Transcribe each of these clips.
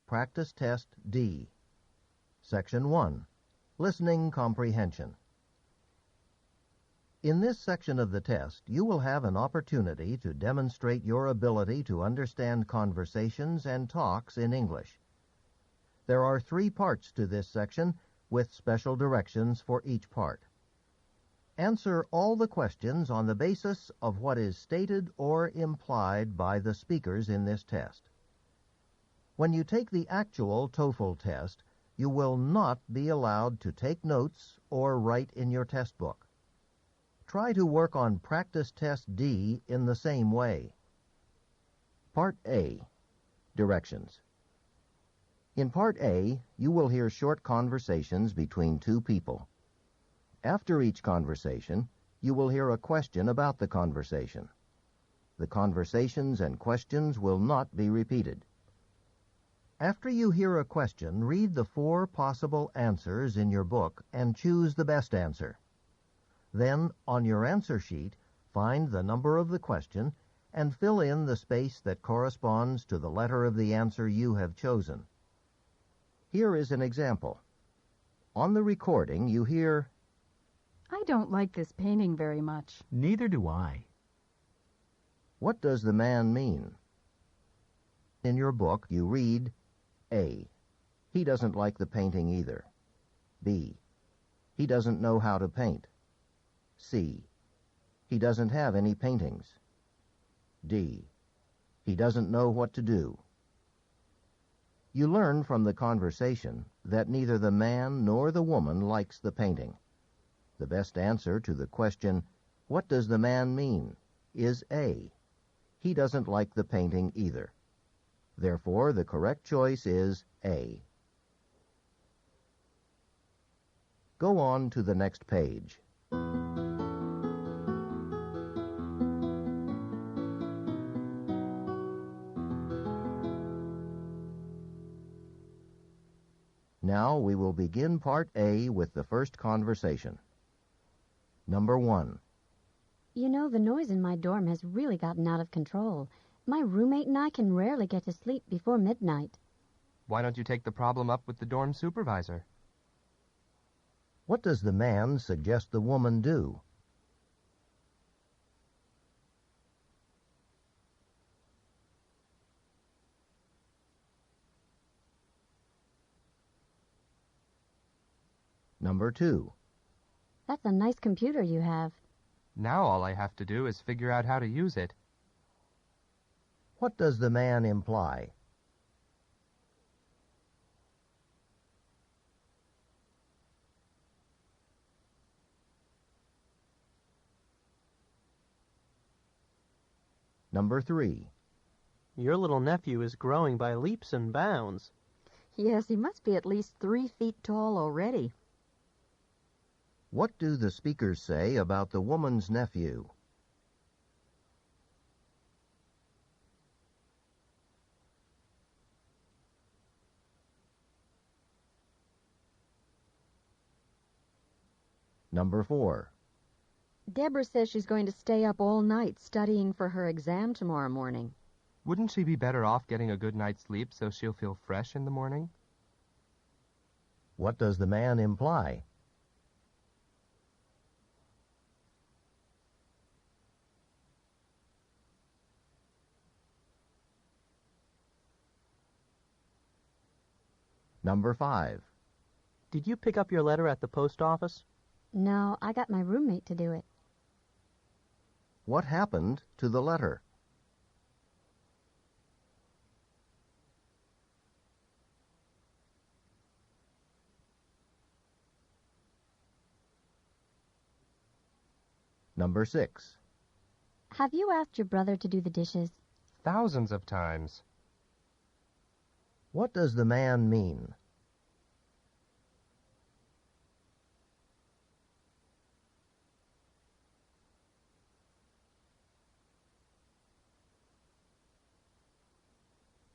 Practice Test D. Section 1. Listening Comprehension. In this section of the test, you will have an opportunity to demonstrate your ability to understand conversations and talks in English. There are 3 parts to this section, with special directions for each part. Answer all the questions on the basis of what is stated or implied by the speakers in this test. When you take the actual TOEFL test, you will not be allowed to take notes or write in your test book. Try to work on Practice Test D in the same way. Part A. Directions. In Part A, you will hear short conversations between 2 people. After each conversation, you will hear a question about the conversation. The conversations and questions will not be repeated. After you hear a question, read the 4 possible answers in your book and choose the best answer. Then, on your answer sheet, find the number of the question and fill in the space that corresponds to the letter of the answer you have chosen. Here is an example. On the recording, you hear, "I don't like this painting very much." Neither do I. "What does the man mean?" In your book, you read, A. He doesn't like the painting either. B. He doesn't know how to paint. C. He doesn't have any paintings. D. He doesn't know what to do. You learn from the conversation that neither the man nor the woman likes the painting. The best answer to the question, "What does the man mean?" is A. He doesn't like the painting either. Therefore, the correct choice is A. Go on to the next page. Now we will begin Part A with the first conversation. Number 1. You know, the noise in my dorm has really gotten out of control. My roommate and I can rarely get to sleep before midnight. Why don't you take the problem up with the dorm supervisor? What does the man suggest the woman do? Number 2. That's a nice computer you have. Now all I have to do is figure out how to use it. What does the man imply? Number 3. Your little nephew is growing by leaps and bounds. Yes, he must be at least 3 feet tall already. What do the speakers say about the woman's nephew? Number 4. Deborah says she's going to stay up all night studying for her exam tomorrow morning. Wouldn't she be better off getting a good night's sleep so she'll feel fresh in the morning? What does the man imply? Number 5. Did you pick up your letter at the post office? No, I got my roommate to do it. What happened to the letter? Number 6. Have you asked your brother to do the dishes? Thousands of times. What does the man mean?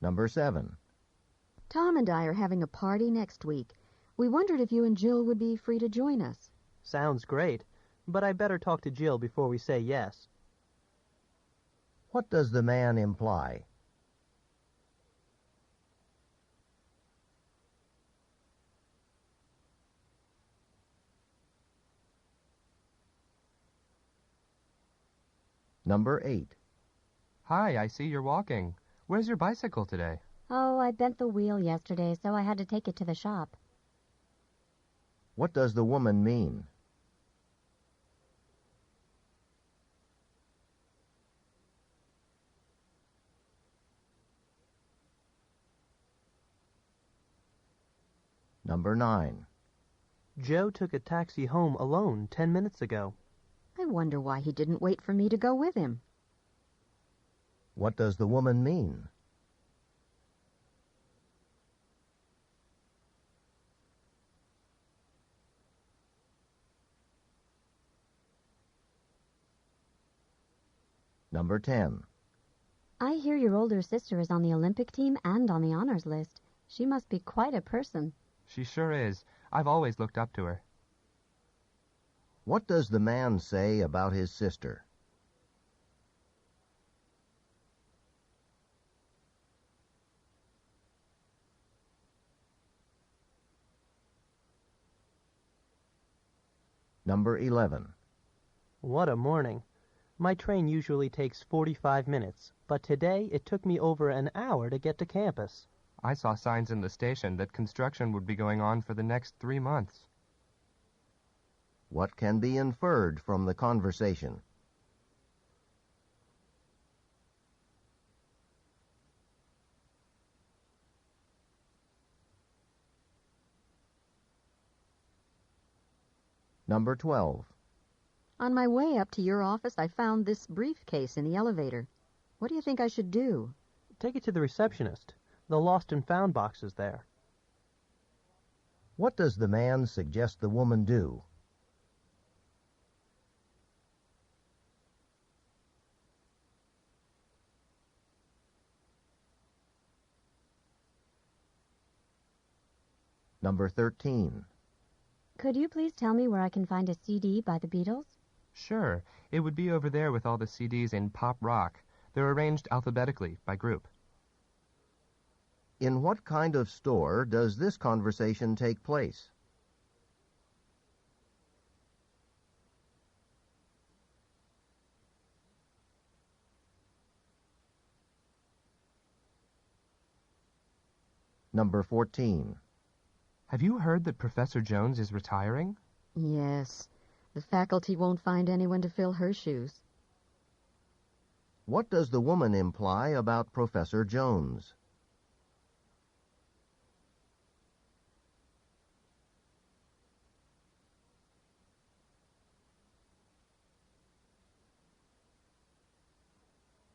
Number 7. Tom and I are having a party next week. We wondered if you and Jill would be free to join us. Sounds great, but I better talk to Jill before we say yes. What does the man imply? Number 8. Hi, I see you're walking. Where's your bicycle today? Oh, I bent the wheel yesterday, so I had to take it to the shop. What does the woman mean? Number 9. Joe took a taxi home alone 10 minutes ago. I wonder why he didn't wait for me to go with him. What does the woman mean? Number 10. I hear your older sister is on the Olympic team and on the honors list. She must be quite a person. She sure is. I've always looked up to her. What does the man say about his sister? Number 11. What a morning. My train usually takes 45 minutes, but today it took me over an hour to get to campus. I saw signs in the station that construction would be going on for the next 3 months. What can be inferred from the conversation? Number 12. On my way up to your office, I found this briefcase in the elevator. What do you think I should do? Take it to the receptionist. The lost and found box is there. What does the man suggest the woman do? Number 13. Could you please tell me where I can find a CD by the Beatles? Sure, it would be over there with all the CDs in pop rock. They're arranged alphabetically by group. In what kind of store does this conversation take place? Number 14. Have you heard that Professor Jones is retiring? Yes, the faculty won't find anyone to fill her shoes. What does the woman imply about Professor Jones?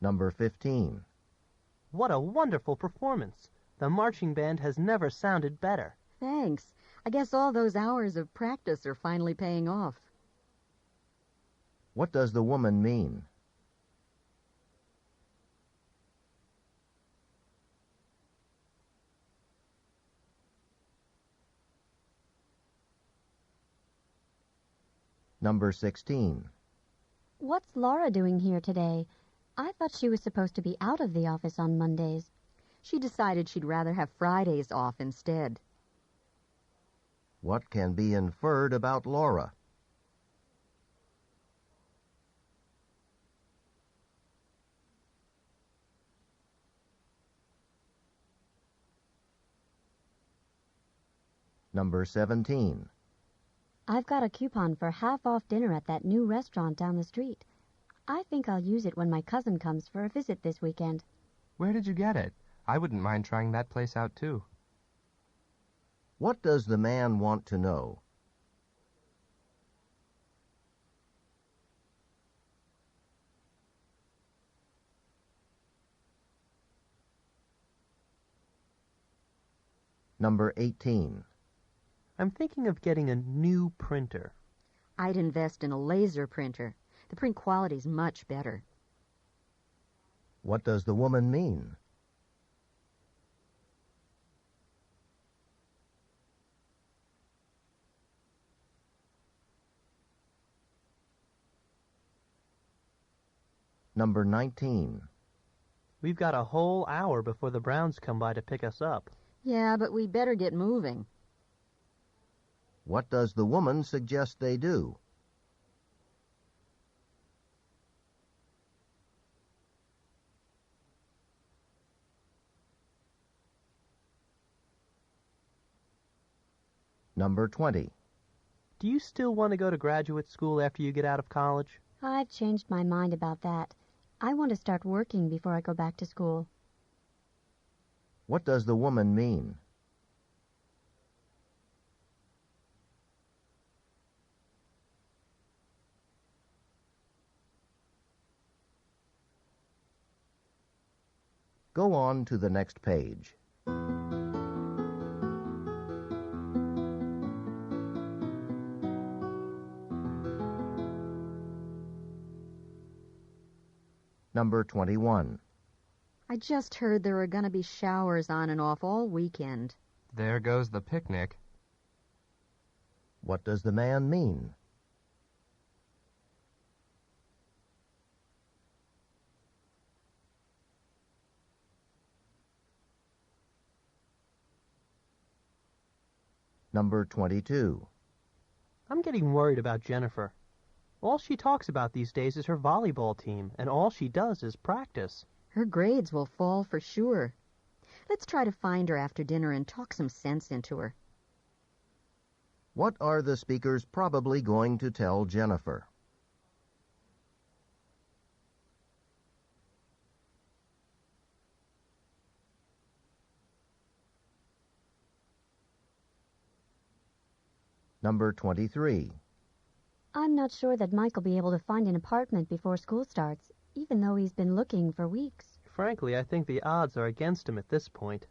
Number 15. What a wonderful performance. The marching band has never sounded better. Thanks. I guess all those hours of practice are finally paying off. What does the woman mean? Number 16. What's Laura doing here today? I thought she was supposed to be out of the office on Mondays. She decided she'd rather have Fridays off instead. What can be inferred about Laura? Number 17. I've got a coupon for half-off dinner at that new restaurant down the street. I think I'll use it when my cousin comes for a visit this weekend. Where did you get it? I wouldn't mind trying that place out, too. What does the man want to know? Number 18. I'm thinking of getting a new printer. I'd invest in a laser printer. The print quality's much better. What does the woman mean? Number 19. We've got a whole hour before the Browns come by to pick us up. Yeah, but we better get moving. What does the woman suggest they do? Number 20. Do you still want to go to graduate school after you get out of college? I've changed my mind about that. I want to start working before I go back to school. What does the woman mean? Go on to the next page. Number 21. I just heard there are going to be showers on and off all weekend. There goes the picnic. What does the man mean? Number 22. I'm getting worried about Jennifer. All she talks about these days is her volleyball team, and all she does is practice. Her grades will fall for sure. Let's try to find her after dinner and talk some sense into her. What are the speakers probably going to tell Jennifer? Number 23. I'm not sure that Mike will be able to find an apartment before school starts, even though he's been looking for weeks. Frankly, I think the odds are against him at this point.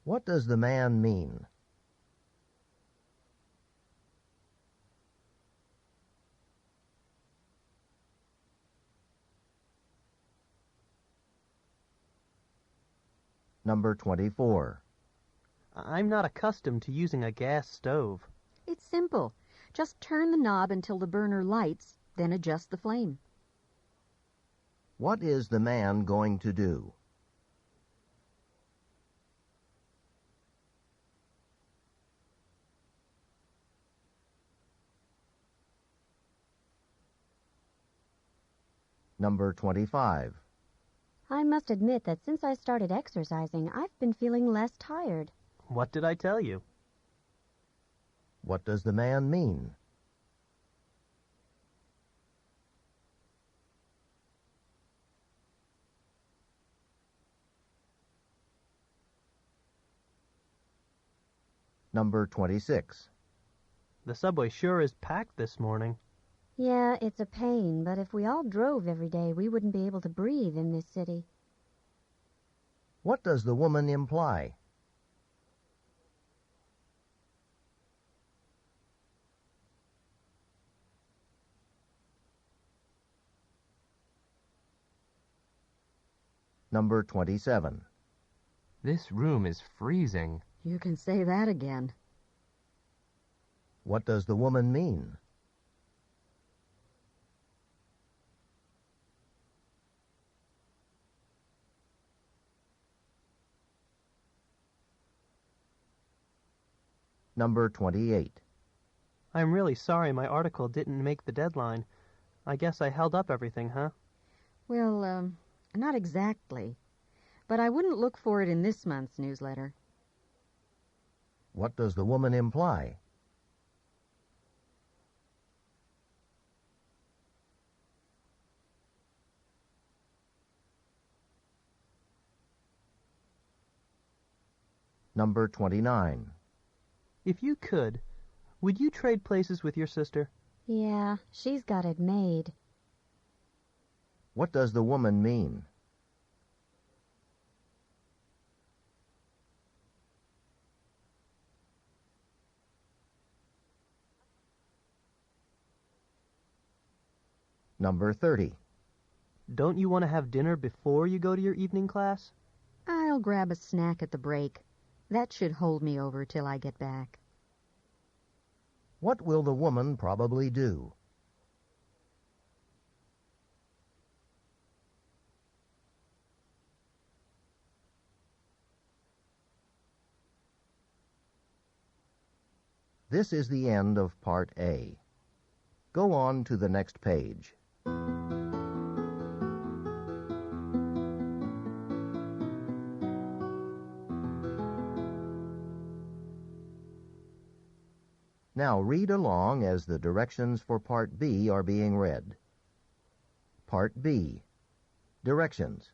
What does the man mean? Number 24. I'm not accustomed to using a gas stove. It's simple. Just turn the knob until the burner lights, then adjust the flame. What is the man going to do? Number 25. I must admit that since I started exercising, I've been feeling less tired. What did I tell you? What does the man mean? Number 26. The subway sure is packed this morning. Yeah, it's a pain, but if we all drove every day, we wouldn't be able to breathe in this city. What does the woman imply? Number 27. This room is freezing. You can say that again. What does the woman mean? Number 28. I'm really sorry my article didn't make the deadline. I guess I held up everything, huh? Well, not exactly. But I wouldn't look for it in this month's newsletter. What does the woman imply? Number 29. If you could, would you trade places with your sister? Yeah, she's got it made. What does the woman mean? Number 30. Don't you want to have dinner before you go to your evening class? I'll grab a snack at the break. That should hold me over till I get back. What will the woman probably do? This is the end of Part A. Go on to the next page. Now read along as the directions for Part B are being read. Part B. Directions.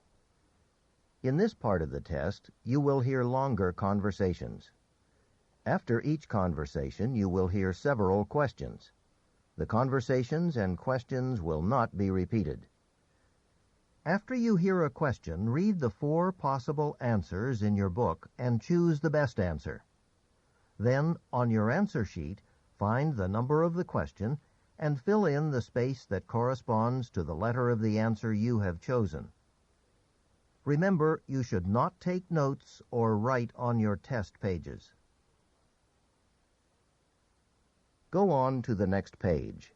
In this part of the test, you will hear longer conversations. After each conversation, you will hear several questions. The conversations and questions will not be repeated. After you hear a question, read the 4 possible answers in your book and choose the best answer. Then, on your answer sheet, find the number of the question and fill in the space that corresponds to the letter of the answer you have chosen. Remember, you should not take notes or write on your test pages. Go on to the next page.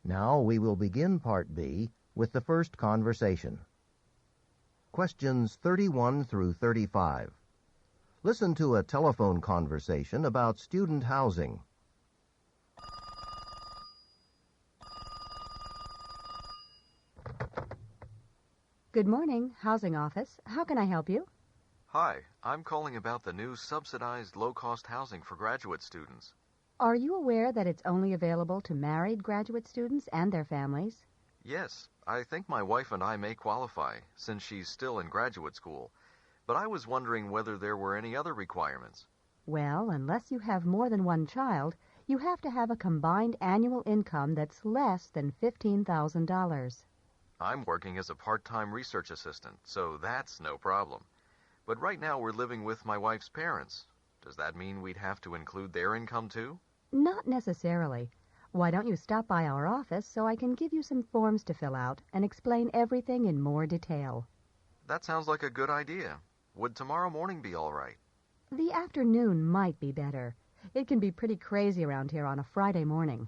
Now we will begin Part B with the first conversation. Questions 31 through 35. Listen to a telephone conversation about student housing. Good morning, Housing Office. How can I help you? Hi, I'm calling about the new subsidized low-cost housing for graduate students. Are you aware that it's only available to married graduate students and their families? Yes, I think my wife and I may qualify, since she's still in graduate school. But I was wondering whether there were any other requirements. Well, unless you have more than one child, you have to have a combined annual income that's less than $15,000. I'm working as a part-time research assistant, so that's no problem. But right now we're living with my wife's parents. Does that mean we'd have to include their income too? Not necessarily. Why don't you stop by our office so I can give you some forms to fill out and explain everything in more detail? That sounds like a good idea. Would tomorrow morning be all right? The afternoon might be better. It can be pretty crazy around here on a Friday morning.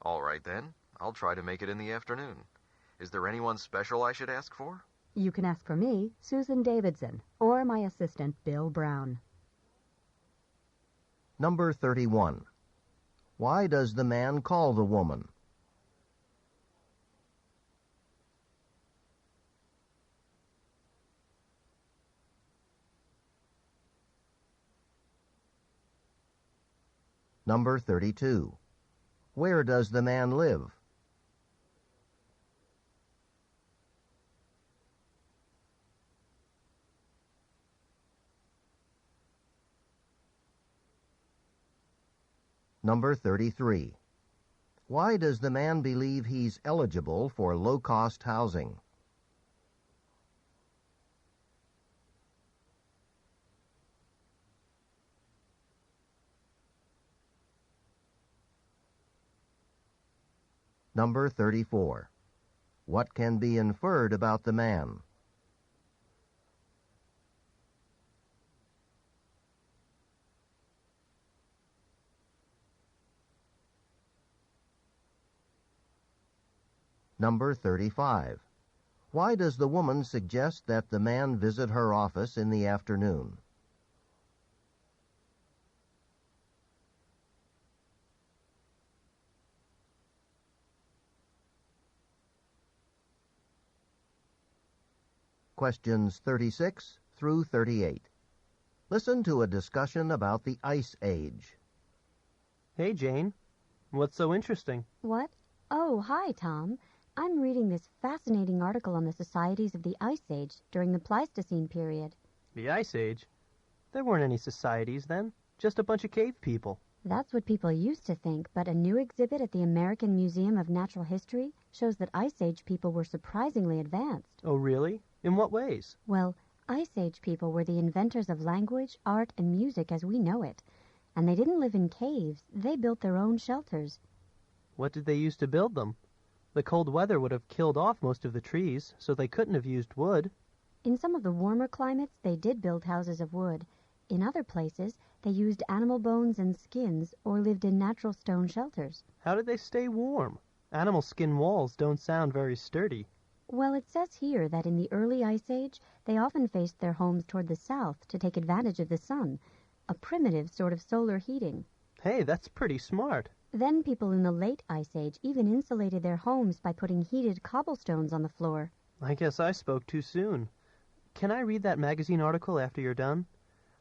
All right then. I'll try to make it in the afternoon. Is there anyone special I should ask for? You can ask for me, Susan Davidson, or my assistant, Bill Brown. Number 31. Why does the man call the woman? Number 32. Where does the man live? Number 33. Why does the man believe he's eligible for low-cost housing? Number 34. What can be inferred about the man? Number 35. Why does the woman suggest that the man visit her office in the afternoon? Questions 36 through 38. Listen to a discussion about the Ice Age. Hey, Jane. What's so interesting? What? Oh, hi, Tom. I'm reading this fascinating article on the societies of the Ice Age during the Pleistocene period. The Ice Age? There weren't any societies then. Just a bunch of cave people. That's what people used to think, but a new exhibit at the American Museum of Natural History shows that Ice Age people were surprisingly advanced. Oh, really? In what ways? Well, Ice Age people were the inventors of language, art, and music as we know it. And they didn't live in caves. They built their own shelters. What did they use to build them? The cold weather would have killed off most of the trees, so they couldn't have used wood. In some of the warmer climates, they did build houses of wood. In other places, they used animal bones and skins or lived in natural stone shelters. How did they stay warm? Animal skin walls don't sound very sturdy. Well, it says here that in the early Ice Age, they often faced their homes toward the south to take advantage of the sun, a primitive sort of solar heating. Hey, that's pretty smart. Then people in the late Ice Age even insulated their homes by putting heated cobblestones on the floor. I guess I spoke too soon. Can I read that magazine article after you're done?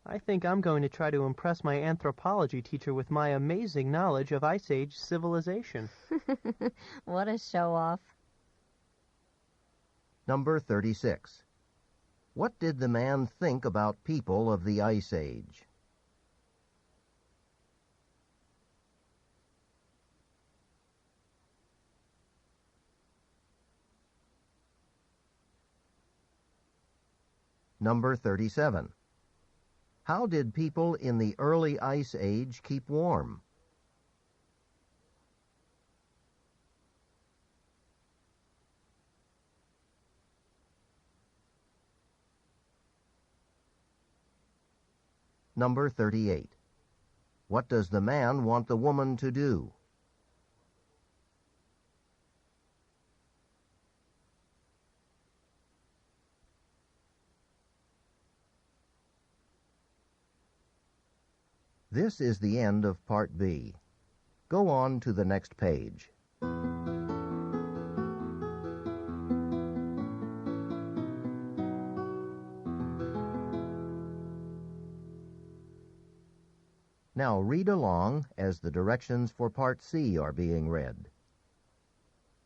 I think I'm going to try to impress my anthropology teacher with my amazing knowledge of Ice Age civilization. What a show-off. Number 36. What did the man think about people of the Ice Age? Number 37. How did people in the early Ice Age keep warm? Number 38. What does the man want the woman to do? This is the end of Part B. Go on to the next page. Now read along as the directions for Part C are being read.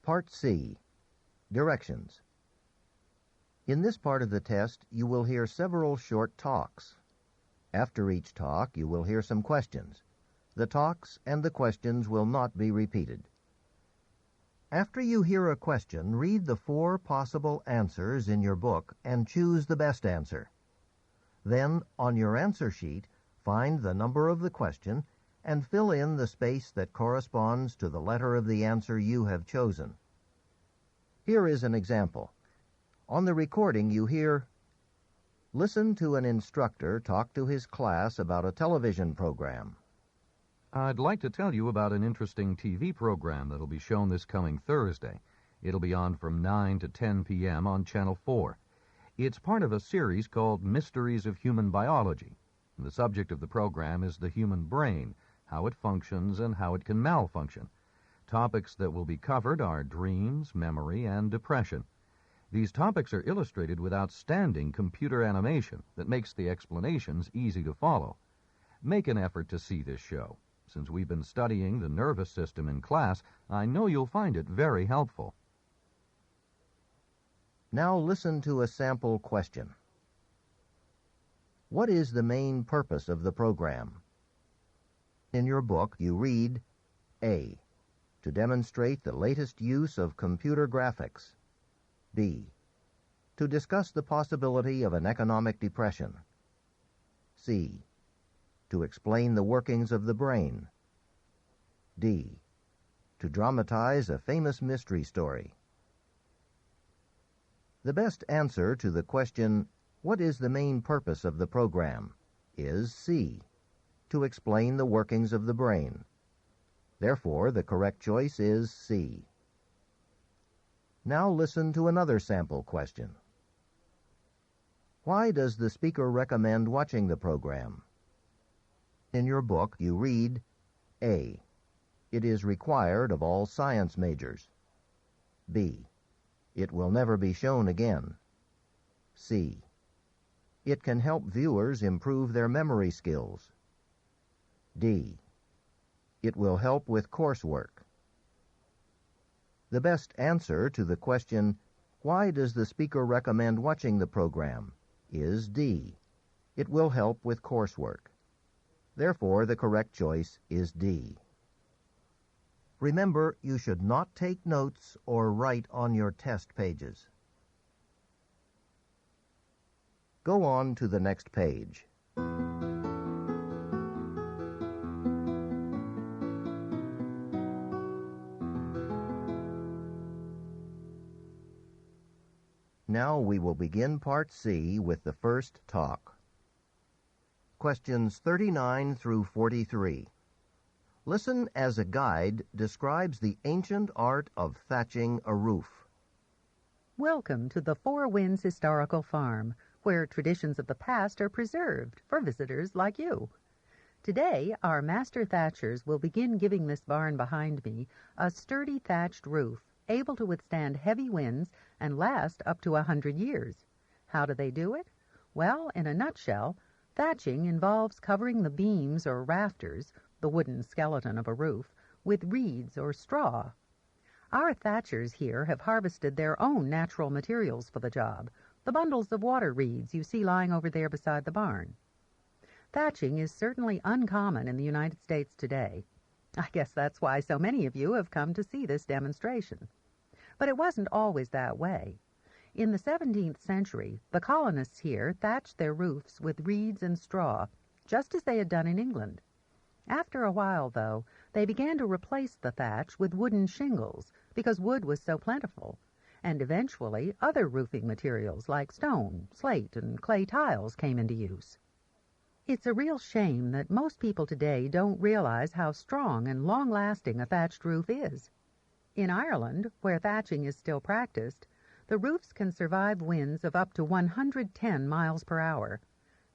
Part C. Directions. In this part of the test, you will hear several short talks. After each talk, you will hear some questions. The talks and the questions will not be repeated. After you hear a question, read the 4 possible answers in your book and choose the best answer. Then, on your answer sheet, find the number of the question and fill in the space that corresponds to the letter of the answer you have chosen. Here is an example. On the recording, you hear, "Listen to an instructor talk to his class about a television program." I'd like to tell you about an interesting TV program that'll be shown this coming Thursday. It'll be on from 9 to 10 p.m. on Channel 4. It's part of a series called Mysteries of Human Biology. The subject of the program is the human brain, how it functions and how it can malfunction. Topics that will be covered are dreams, memory, and depression. These topics are illustrated with outstanding computer animation that makes the explanations easy to follow. Make an effort to see this show. Since we've been studying the nervous system in class, I know you'll find it very helpful. Now listen to a sample question. What is the main purpose of the program? In your book, you read, A, to demonstrate the latest use of computer graphics. B, to discuss the possibility of an economic depression. C, to explain the workings of the brain. D, to dramatize a famous mystery story. The best answer to the question, "What is the main purpose of the program?" is C, to explain the workings of the brain. Therefore, the correct choice is C. Now listen to another sample question. Why does the speaker recommend watching the program? In your book, you read, A, it is required of all science majors. B, it will never be shown again. C, it can help viewers improve their memory skills. D, it will help with coursework. The best answer to the question, why does the speaker recommend watching the program, is D, it will help with coursework. Therefore, the correct choice is D. Remember, you should not take notes or write on your test pages. Go on to the next page. Now we will begin Part C with the first talk. Questions 39 through 43. Listen as a guide describes the ancient art of thatching a roof. Welcome to the Four Winds Historical Farm, where traditions of the past are preserved for visitors like you. Today, our master thatchers will begin giving this barn behind me a sturdy thatched roof, able to withstand heavy winds and last up to 100 years. How do they do it? Well, in a nutshell, thatching involves covering the beams or rafters, the wooden skeleton of a roof, with reeds or straw. Our thatchers here have harvested their own natural materials for the job, the bundles of water reeds you see lying over there beside the barn. Thatching is certainly uncommon in the United States today. I guess that's why so many of you have come to see this demonstration. But it wasn't always that way. In the 17th century, the colonists here thatched their roofs with reeds and straw, just as they had done in England. After a while, though, they began to replace the thatch with wooden shingles because wood was so plentiful, and eventually other roofing materials like stone, slate, and clay tiles came into use. It's a real shame that most people today don't realize how strong and long-lasting a thatched roof is. In Ireland, where thatching is still practiced, the roofs can survive winds of up to 110 miles per hour.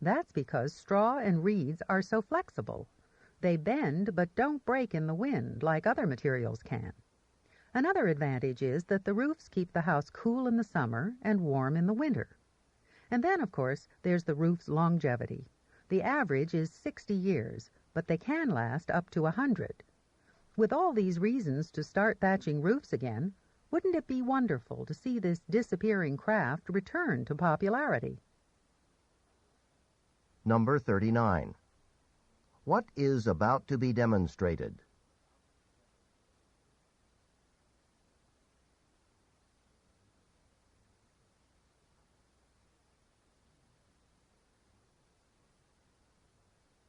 That's because straw and reeds are so flexible. They bend but don't break in the wind like other materials can. Another advantage is that the roofs keep the house cool in the summer and warm in the winter. And then, of course, there's the roof's longevity. The average is 60 years, but they can last up to 100. With all these reasons to start thatching roofs again, wouldn't it be wonderful to see this disappearing craft return to popularity? Number 39. What is about to be demonstrated?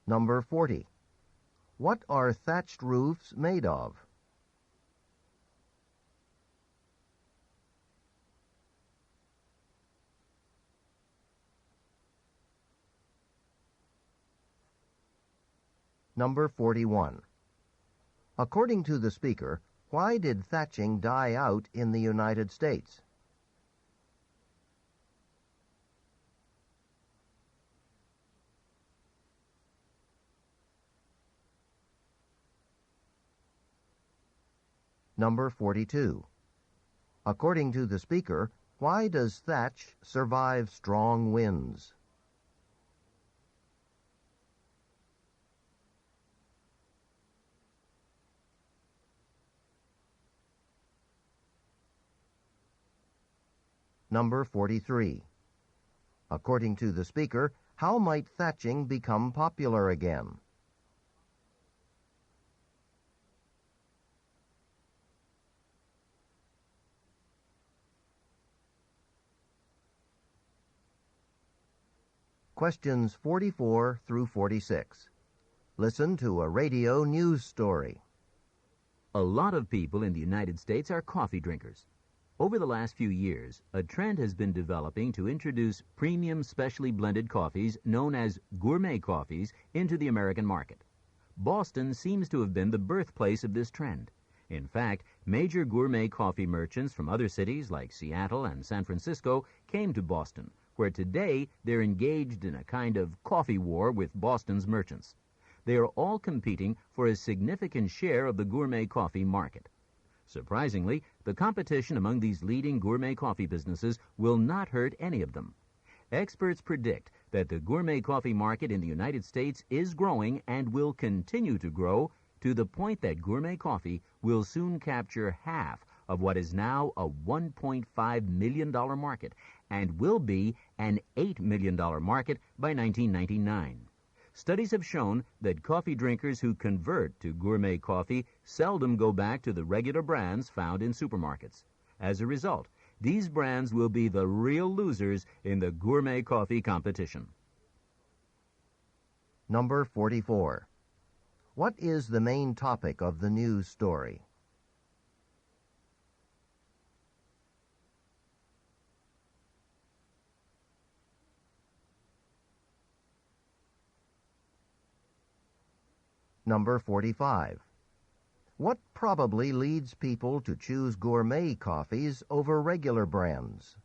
Number 40. What are thatched roofs made of? Number 41. According to the speaker, why did thatching die out in the United States? Number 42. According to the speaker, why does thatch survive strong winds? Number 43. According to the speaker, how might thatching become popular again? Questions 44 through 46. Listen to a radio news story. A lot of people in the United States are coffee drinkers. Over the last few years, a trend has been developing to introduce premium specially blended coffees known as gourmet coffees into the American market. Boston seems to have been the birthplace of this trend. In fact, major gourmet coffee merchants from other cities like Seattle and San Francisco came to Boston, where today they're engaged in a kind of coffee war with Boston's merchants. They are all competing for a significant share of the gourmet coffee market. Surprisingly, the competition among these leading gourmet coffee businesses will not hurt any of them. Experts predict that the gourmet coffee market in the United States is growing and will continue to grow to the point that gourmet coffee will soon capture half of what is now a $1.5 million market and will be an $8 million market by 1999. Studies have shown that coffee drinkers who convert to gourmet coffee seldom go back to the regular brands found in supermarkets. As a result, these brands will be the real losers in the gourmet coffee competition. Number 44. What is the main topic of the news story? Number 45. What probably leads people to choose gourmet coffees over regular brands?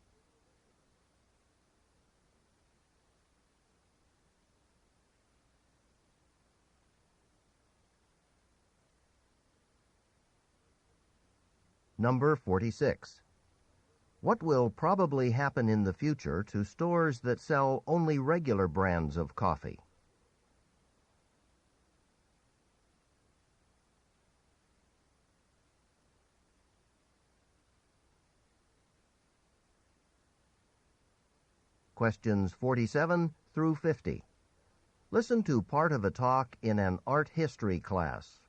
Number 46. What will probably happen in the future to stores that sell only regular brands of coffee? Questions 47 through 50. Listen to part of a talk in an art history class.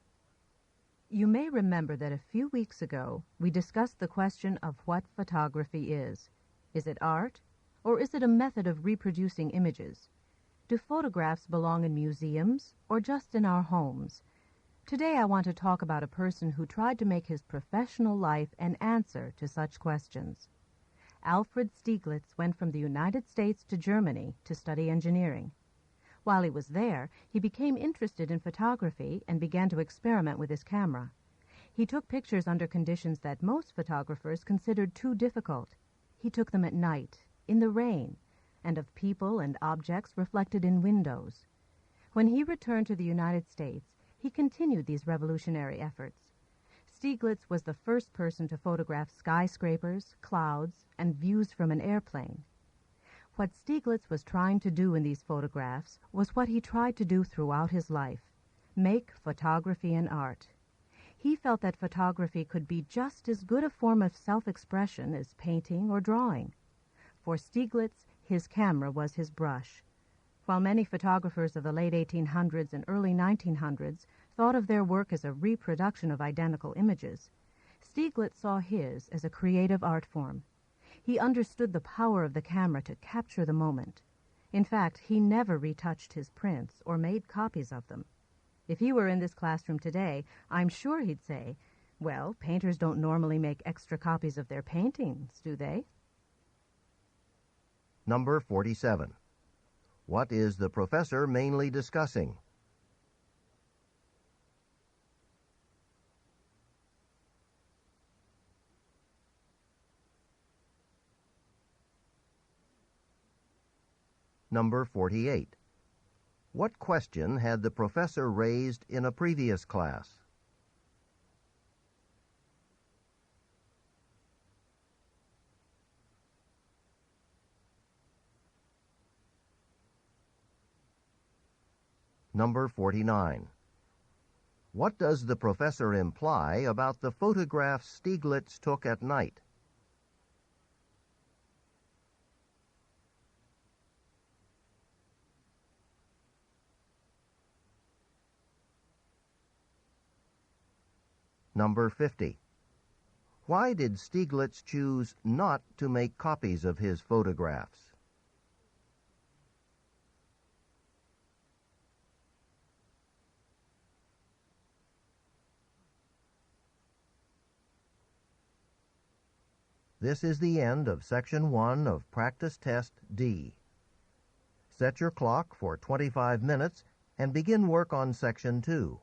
You may remember that a few weeks ago we discussed the question of what photography is. Is it art, or is it a method of reproducing images? Do photographs belong in museums, or just in our homes? Today I want to talk about a person who tried to make his professional life an answer to such questions. Alfred Stieglitz went from the United States to Germany to study engineering. While he was there, he became interested in photography and began to experiment with his camera. He took pictures under conditions that most photographers considered too difficult. He took them at night, in the rain, and of people and objects reflected in windows. When he returned to the United States, he continued these revolutionary efforts. Stieglitz was the first person to photograph skyscrapers, clouds, and views from an airplane. What Stieglitz was trying to do in these photographs was what he tried to do throughout his life: make photography an art. He felt that photography could be just as good a form of self-expression as painting or drawing. For Stieglitz, his camera was his brush. While many photographers of the late 1800s and early 1900s thought of their work as a reproduction of identical images, Stieglitz saw his as a creative art form. He understood the power of the camera to capture the moment. In fact, he never retouched his prints or made copies of them. If he were in this classroom today, I'm sure he'd say, "Well, painters don't normally make extra copies of their paintings, do they?" Number 47. What is the professor mainly discussing? Number 48. What question had the professor raised in a previous class? Number 49. What does the professor imply about the photographs Stieglitz took at night? Number 50. Why did Stieglitz choose not to make copies of his photographs? This is the end of Section 1 of Practice Test D. Set your clock for 25 minutes and begin work on Section 2.